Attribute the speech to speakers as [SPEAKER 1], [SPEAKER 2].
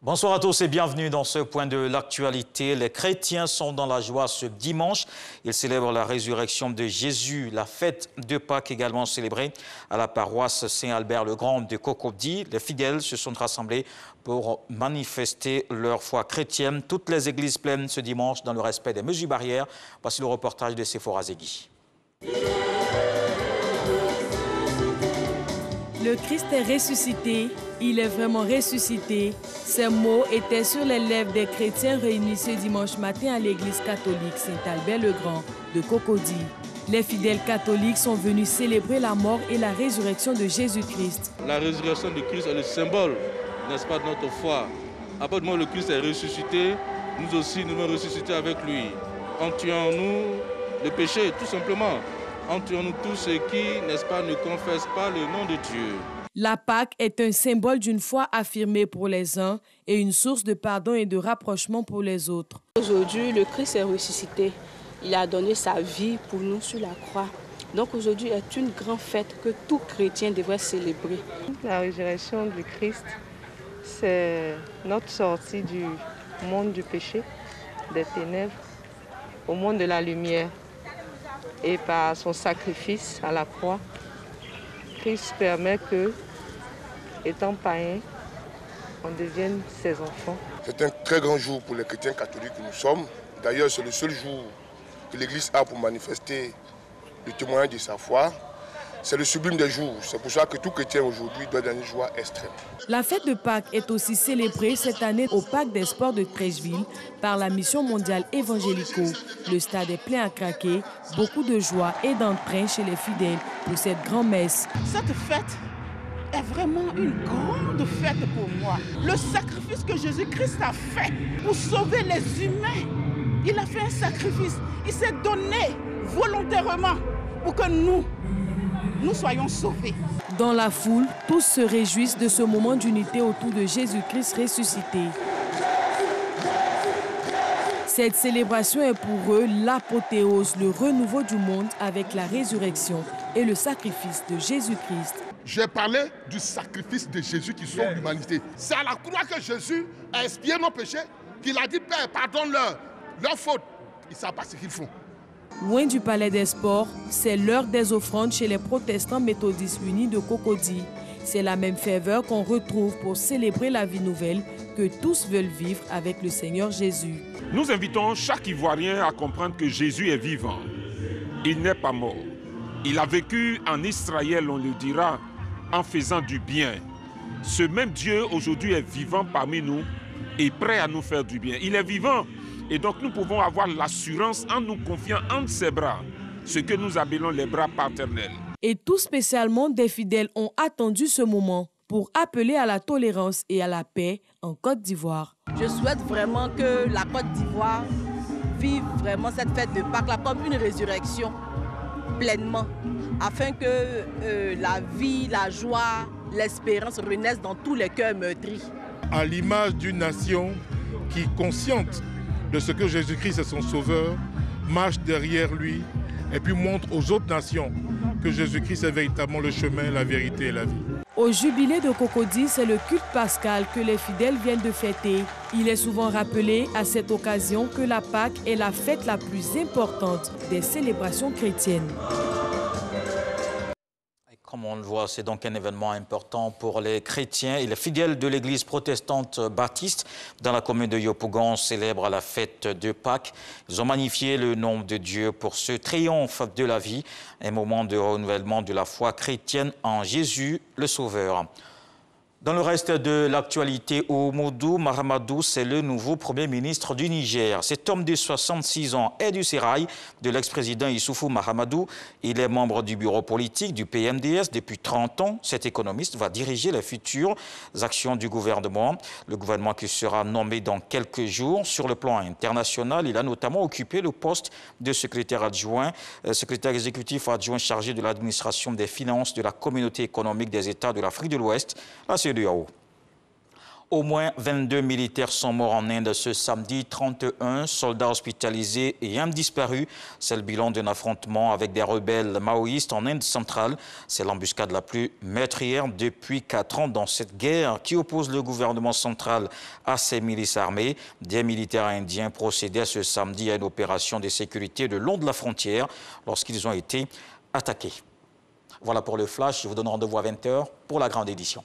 [SPEAKER 1] Bonsoir à tous et bienvenue dans ce point de l'actualité. Les chrétiens sont dans la joie ce dimanche. Ils célèbrent la résurrection de Jésus. La fête de Pâques également célébrée à la paroisse Saint-Albert-le-Grand de Cocody. Les fidèles se sont rassemblés pour manifester leur foi chrétienne. Toutes les églises pleines ce dimanche dans le respect des mesures barrières. Voici le reportage de Sephora Zegui.
[SPEAKER 2] Le Christ est ressuscité, il est vraiment ressuscité. Ces mots étaient sur les lèvres des chrétiens réunis ce dimanche matin à l'église catholique Saint-Albert-le-Grand de Cocody. Les fidèles catholiques sont venus célébrer la mort et la résurrection de Jésus-Christ.
[SPEAKER 3] La résurrection de Christ est le symbole, n'est-ce pas, de notre foi. À partir du moment où le Christ est ressuscité, nous aussi nous devons ressusciter avec lui. En tuant nous le péché, tout simplement. Entre nous tous ceux qui, n'est-ce pas, ne confessent pas le nom de Dieu.
[SPEAKER 2] La Pâque est un symbole d'une foi affirmée pour les uns et une source de pardon et de rapprochement pour les autres.
[SPEAKER 4] Aujourd'hui, le Christ est ressuscité. Il a donné sa vie pour nous sur la croix. Donc aujourd'hui est une grande fête que tout chrétien devrait célébrer.
[SPEAKER 5] La résurrection du Christ, c'est notre sortie du monde du péché, des ténèbres, au monde de la lumière. Et par son sacrifice à la croix, Christ permet que, étant païens, on devienne ses enfants.
[SPEAKER 6] C'est un très grand jour pour les chrétiens catholiques que nous sommes. D'ailleurs, c'est le seul jour que l'Église a pour manifester le témoignage de sa foi. C'est le sublime des jours. C'est pour ça que tout chrétien aujourd'hui doit donner une joie extrême.
[SPEAKER 2] La fête de Pâques est aussi célébrée cette année au Parc des Sports de Treichville par la Mission mondiale évangélico. Le stade est plein à craquer, beaucoup de joie et d'entrain chez les fidèles pour cette grand-messe.
[SPEAKER 7] Cette fête est vraiment une grande fête pour moi. Le sacrifice que Jésus-Christ a fait pour sauver les humains, il a fait un sacrifice. Il s'est donné volontairement pour que nous soyons sauvés.
[SPEAKER 2] Dans la foule, tous se réjouissent de ce moment d'unité autour de Jésus-Christ ressuscité. Cette célébration est pour eux l'apothéose, le renouveau du monde avec la résurrection et le sacrifice de Jésus-Christ.
[SPEAKER 8] J'ai parlé du sacrifice de Jésus qui sauve l'humanité. C'est à la croix que Jésus a expié nos péchés, qu'il a dit, Père, pardonne-leur, leur faute. Ils ne savent pas ce qu'ils font.
[SPEAKER 2] Loin du palais des sports, c'est l'heure des offrandes chez les protestants méthodistes unis de Cocody. C'est la même ferveur qu'on retrouve pour célébrer la vie nouvelle que tous veulent vivre avec le Seigneur Jésus.
[SPEAKER 9] Nous invitons chaque Ivoirien à comprendre que Jésus est vivant. Il n'est pas mort. Il a vécu en Israël, on le dira, en faisant du bien. Ce même Dieu aujourd'hui est vivant parmi nous et prêt à nous faire du bien. Il est vivant. Et donc nous pouvons avoir l'assurance en nous confiant entre ses bras, ce que nous appelons les bras paternels.
[SPEAKER 2] Et tout spécialement, des fidèles ont attendu ce moment pour appeler à la tolérance et à la paix en Côte d'Ivoire.
[SPEAKER 4] Je souhaite vraiment que la Côte d'Ivoire vive vraiment cette fête de Pâques là, comme une résurrection pleinement, afin que la vie, la joie, l'espérance renaissent dans tous les cœurs meurtris.
[SPEAKER 10] À l'image d'une nation qui, consciente de ce que Jésus-Christ est son sauveur, marche derrière lui et puis montre aux autres nations que Jésus-Christ est véritablement le chemin, la vérité et la vie.
[SPEAKER 2] Au jubilé de Cocody, c'est le culte pascal que les fidèles viennent de fêter. Il est souvent rappelé à cette occasion que la Pâque est la fête la plus importante des célébrations chrétiennes.
[SPEAKER 1] Comme on le voit, c'est donc un événement important pour les chrétiens et les fidèles de l'église protestante baptiste dans la commune de Yopougon célèbrent la fête de Pâques. Ils ont magnifié le nom de Dieu pour ce triomphe de la vie, un moment de renouvellement de la foi chrétienne en Jésus, le Sauveur. Dans le reste de l'actualité, Oumoudou Mahamadou, c'est le nouveau Premier ministre du Niger. Cet homme de 66 ans est du sérail de l'ex-président Issoufou Mahamadou. Il est membre du bureau politique du PNDS depuis 30 ans. Cet économiste va diriger les futures actions du gouvernement. Le gouvernement qui sera nommé dans quelques jours. Sur le plan international, il a notamment occupé le poste de secrétaire adjoint, secrétaire exécutif adjoint chargé de l'administration des finances de la Communauté économique des États de l'Afrique de l'Ouest, la CEDEAO. Au moins 22 militaires sont morts en Inde ce samedi, 31 soldats hospitalisés et un disparu. C'est le bilan d'un affrontement avec des rebelles maoïstes en Inde centrale. C'est l'embuscade la plus meurtrière depuis 4 ans dans cette guerre qui oppose le gouvernement central à ses milices armées. Des militaires indiens procédaient ce samedi à une opération de sécurité le long de la frontière lorsqu'ils ont été attaqués. Voilà pour le flash. Je vous donne rendez-vous à 20 h pour la grande édition.